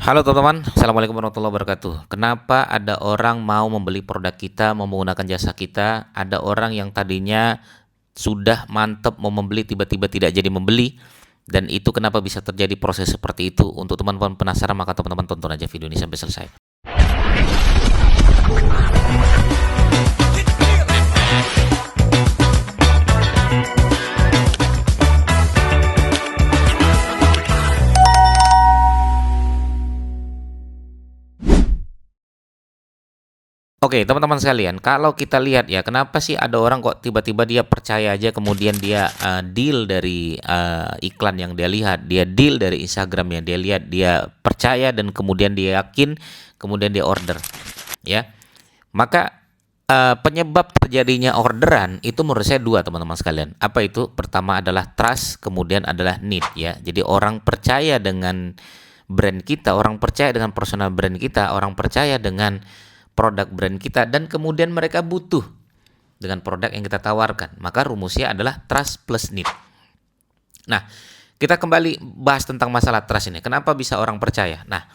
Halo teman-teman, Assalamualaikum warahmatullahi wabarakatuh. Kenapa ada orang mau membeli produk kita, mau menggunakan jasa kita? Ada orang yang tadinya sudah mantep mau membeli, tiba-tiba tidak jadi membeli. Dan itu kenapa bisa terjadi proses seperti itu? Untuk teman-teman penasaran, maka teman-teman tonton aja video ini sampai selesai. Oke, teman-teman sekalian, kalau kita lihat ya, kenapa sih ada orang kok tiba-tiba dia percaya aja, kemudian dia deal dari iklan yang dia lihat, dia deal dari Instagram yang dia lihat, dia percaya dan kemudian dia yakin, kemudian dia order, ya. Maka penyebab terjadinya orderan itu menurut saya dua, teman-teman sekalian. Apa itu? Pertama adalah trust, kemudian adalah need, ya. Jadi orang percaya dengan brand kita, orang percaya dengan personal brand kita, orang percaya dengan produk brand kita, dan kemudian mereka butuh dengan produk yang kita tawarkan. Maka rumusnya adalah trust plus need. Nah, kita kembali bahas tentang masalah trust ini. Kenapa bisa orang percaya? Nah,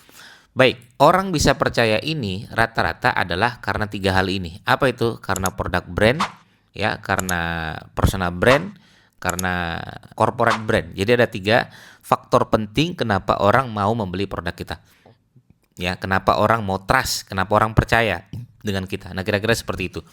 baik, orang bisa percaya ini rata-rata adalah karena tiga hal ini. Apa itu? Karena produk brand, ya, karena personal brand, karena corporate brand. Jadi ada tiga faktor penting kenapa orang mau membeli produk kita. Ya, kenapa orang mau trust, kenapa orang percaya dengan kita. Nah, kira-kira seperti itu.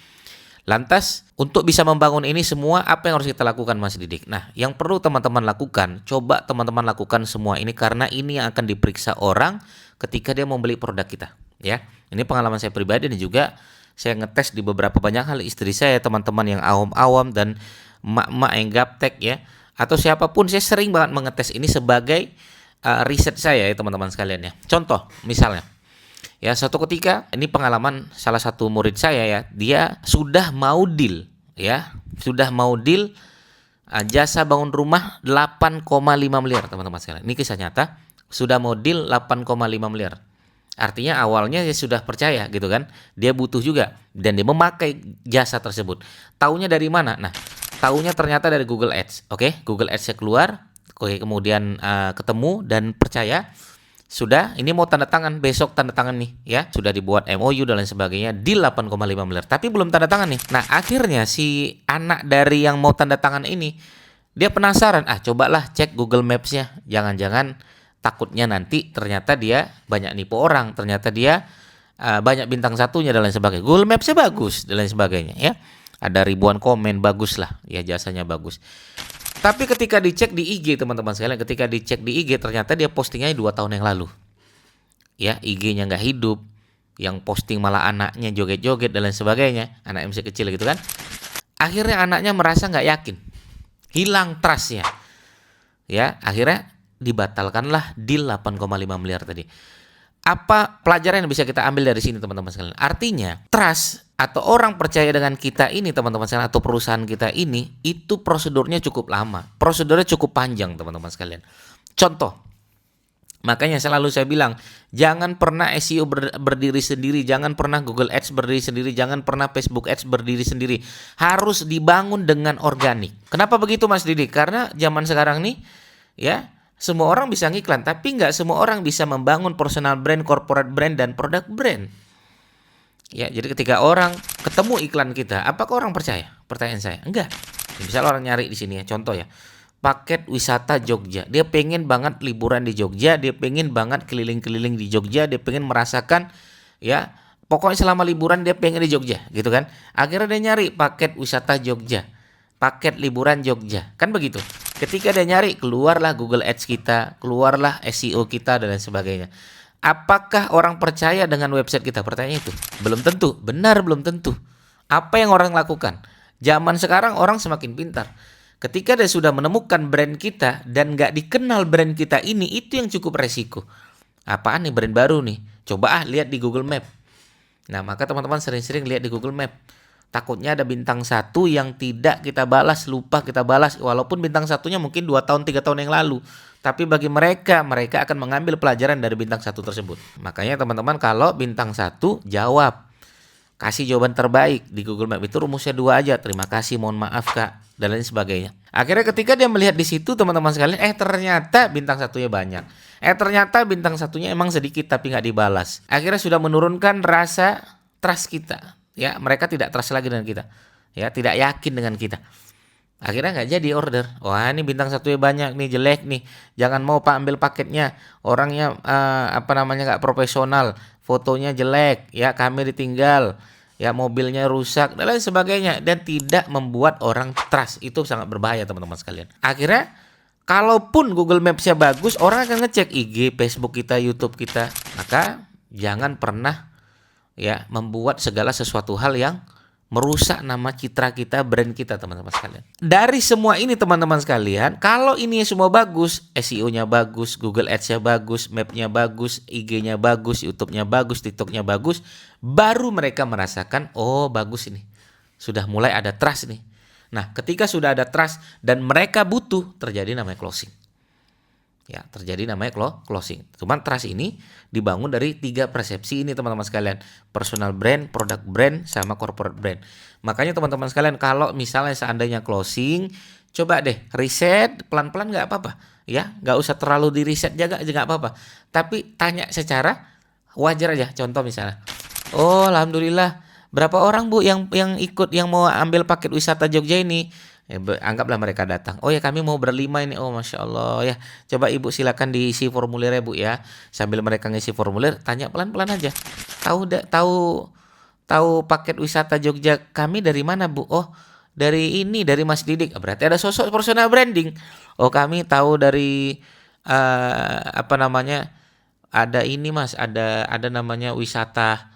Lantas, untuk bisa membangun ini semua, apa yang harus kita lakukan, Mas Didik? Nah, yang perlu teman-teman lakukan, coba teman-teman lakukan semua ini, karena ini yang akan diperiksa orang ketika dia membeli produk kita. Ya, ini pengalaman saya pribadi, dan juga saya ngetes di beberapa banyak hal. Istri saya, teman-teman yang awam-awam, dan emak-emak yang gaptek, ya, atau siapapun, saya sering banget mengetes ini sebagai riset saya, ya teman-teman sekalian, ya. Contoh misalnya, ya, suatu ketika ini pengalaman salah satu murid saya, ya, dia sudah mau deal, ya, sudah mau deal jasa bangun rumah 8,5 miliar, teman-teman sekalian. Ini kisah nyata, sudah mau deal 8,5 miliar. Artinya awalnya dia sudah percaya gitu kan, dia butuh juga dan dia memakai jasa tersebut. Taunya dari mana? Nah, taunya ternyata dari Google Ads. Oke, Google Ads-nya keluar. Oke, kemudian ketemu dan percaya, sudah, ini mau tanda tangan, besok tanda tangan nih, ya, sudah dibuat MOU dan lain sebagainya, deal 8,5 miliar, tapi belum tanda tangan nih. Nah, akhirnya si anak dari yang mau tanda tangan ini, dia penasaran, cobalah cek Google Maps-nya, jangan-jangan takutnya nanti ternyata dia banyak nipu orang, ternyata dia banyak bintang satunya dan lain sebagainya. Google Maps-nya bagus dan lain sebagainya, ya, ada ribuan komen, bagus lah, ya, jasanya bagus. Tapi ketika dicek di IG, teman-teman sekalian, ketika dicek di IG ternyata dia postingnya 2 tahun yang lalu. Ya, IG-nya nggak hidup, yang posting malah anaknya joget-joget dan lain sebagainya, anak MC kecil gitu kan. Akhirnya anaknya merasa nggak yakin, hilang trust-nya. Ya, akhirnya dibatalkanlah deal 8,5 miliar tadi. Apa pelajaran yang bisa kita ambil dari sini, teman-teman sekalian? Artinya, trust atau orang percaya dengan kita ini, teman-teman sekalian, atau perusahaan kita ini, itu prosedurnya cukup lama, prosedurnya cukup panjang, teman-teman sekalian. Contoh, makanya selalu saya bilang, jangan pernah SEO berdiri sendiri, jangan pernah Google Ads berdiri sendiri, jangan pernah Facebook Ads berdiri sendiri. Harus dibangun dengan organik. Kenapa begitu, Mas Didik? Karena zaman sekarang nih, ya, semua orang bisa ngiklan, tapi nggak semua orang bisa membangun personal brand, corporate brand, dan produk brand. Ya, jadi ketika orang ketemu iklan kita, apakah orang percaya? Pertanyaan saya, enggak. Misalnya orang nyari di sini, ya, contoh ya, paket wisata Jogja. Dia pengen banget liburan di Jogja, dia pengen banget keliling-keliling di Jogja, dia pengen merasakan, ya, pokoknya selama liburan dia pengen di Jogja, gitu kan? Akhirnya dia nyari paket wisata Jogja, paket liburan Jogja, kan begitu. Ketika dia nyari, keluarlah Google Ads kita, keluarlah SEO kita, dan lain sebagainya. Apakah orang percaya dengan website kita? Pertanyaan itu. Belum tentu. Benar, belum tentu. Apa yang orang lakukan? Zaman sekarang orang semakin pintar. Ketika dia sudah menemukan brand kita dan nggak dikenal brand kita ini, itu yang cukup resiko. Apaan nih brand baru nih? Coba lihat di Google Map. Nah, maka teman-teman sering-sering lihat di Google Map. Takutnya ada bintang 1 yang tidak kita balas, lupa kita balas. Walaupun bintang satunya mungkin 2 tahun, 3 tahun yang lalu. Tapi bagi mereka akan mengambil pelajaran dari bintang 1 tersebut. Makanya teman-teman, kalau bintang 1, jawab. Kasih jawaban terbaik. Di Google Map itu rumusnya 2 aja. Terima kasih, mohon maaf Kak, dan lain sebagainya. Akhirnya ketika dia melihat di situ, teman-teman sekalian, ternyata bintang 1-nya banyak. Ternyata bintang satunya emang sedikit tapi nggak dibalas. Akhirnya sudah menurunkan rasa trust kita. Ya, mereka tidak trust lagi dengan kita. Ya, tidak yakin dengan kita. Akhirnya nggak jadi order. Wah, ini bintang satunya banyak nih, jelek nih. Jangan mau Pak ambil paketnya. Orangnya nggak profesional. Fotonya jelek, ya kami ditinggal, ya mobilnya rusak dan lain sebagainya, dan tidak membuat orang trust. Itu sangat berbahaya teman-teman sekalian. Akhirnya kalaupun Google Maps-nya bagus, orang akan ngecek IG, Facebook kita, YouTube kita. Maka jangan pernah ya membuat segala sesuatu hal yang merusak nama citra kita, brand kita teman-teman sekalian. Dari semua ini teman-teman sekalian, kalau ini semua bagus, SEO-nya bagus, Google Ads-nya bagus, Map-nya bagus, IG-nya bagus, YouTube-nya bagus, TikTok-nya bagus, baru mereka merasakan, oh bagus ini. Sudah mulai ada trust nih. Nah, ketika sudah ada trust dan mereka butuh, terjadi namanya closing. Ya, terjadi namanya closing. Cuman trust ini dibangun dari 3 persepsi ini teman-teman sekalian. Personal brand, product brand, sama corporate brand. Makanya teman-teman sekalian, kalau misalnya seandainya closing, coba deh riset pelan-pelan, nggak apa-apa. Ya, nggak usah terlalu di riset jaga aja, nggak apa-apa. Tapi tanya secara wajar aja. Contoh misalnya, oh alhamdulillah, berapa orang Bu yang ikut, yang mau ambil paket wisata Jogja ini? Anggaplah mereka datang. Oh ya, kami mau berlima ini. Oh Masya Allah ya. Coba Ibu silakan diisi formulirnya Bu ya. Sambil mereka ngisi formulir, tanya pelan-pelan aja. Tahu paket wisata Jogja kami dari mana Bu? Oh dari ini, dari Mas Didik. Berarti ada sosok personal branding. Oh kami tahu dari ada ini Mas. Ada namanya wisata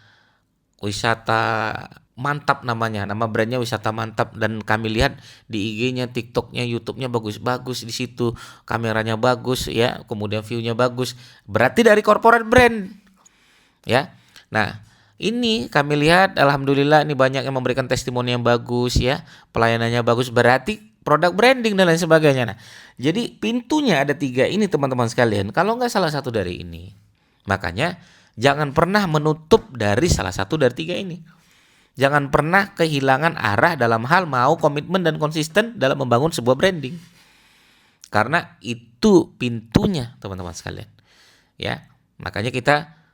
Mantap namanya, nama brandnya Wisata Mantap, dan kami lihat di IG-nya, TikTok-nya, YouTube-nya bagus-bagus di situ, kameranya bagus ya, kemudian view-nya bagus. Berarti dari corporate brand. Ya. Nah, ini kami lihat alhamdulillah ini banyak yang memberikan testimoni yang bagus ya, pelayanannya bagus, berarti produk branding dan lain sebagainya. Nah, jadi pintunya ada 3 ini teman-teman sekalian. Kalau nggak salah satu dari ini, makanya jangan pernah menutup dari salah satu dari 3 ini. Jangan pernah kehilangan arah dalam hal mau komitmen dan konsisten dalam membangun sebuah branding. Karena itu pintunya teman-teman sekalian. Ya, makanya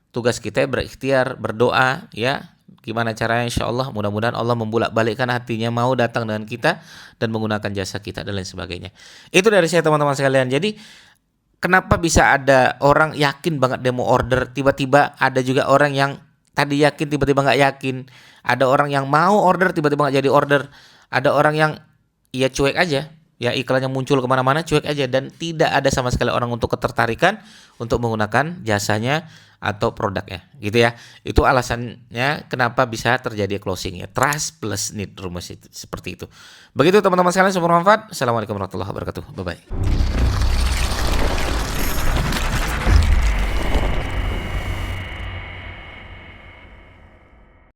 tugas kita berikhtiar, berdoa ya. Gimana caranya, insya Allah mudah-mudahan Allah membolak-balikkan hatinya mau datang dengan kita dan menggunakan jasa kita dan lain sebagainya. Itu dari saya teman-teman sekalian. Jadi kenapa bisa ada orang yakin banget dia mau order, tiba-tiba ada juga orang yang tadi yakin tiba-tiba nggak yakin. Ada orang yang mau order tiba-tiba nggak jadi order. Ada orang yang ya cuek aja, ya iklannya muncul kemana-mana cuek aja, dan tidak ada sama sekali orang untuk ketertarikan untuk menggunakan jasanya atau produknya, gitu ya. Itu alasannya kenapa bisa terjadi closing ya. Trust plus need, rumus itu seperti itu. Begitu teman-teman sekalian, semoga bermanfaat. Assalamualaikum warahmatullahi wabarakatuh. Bye bye.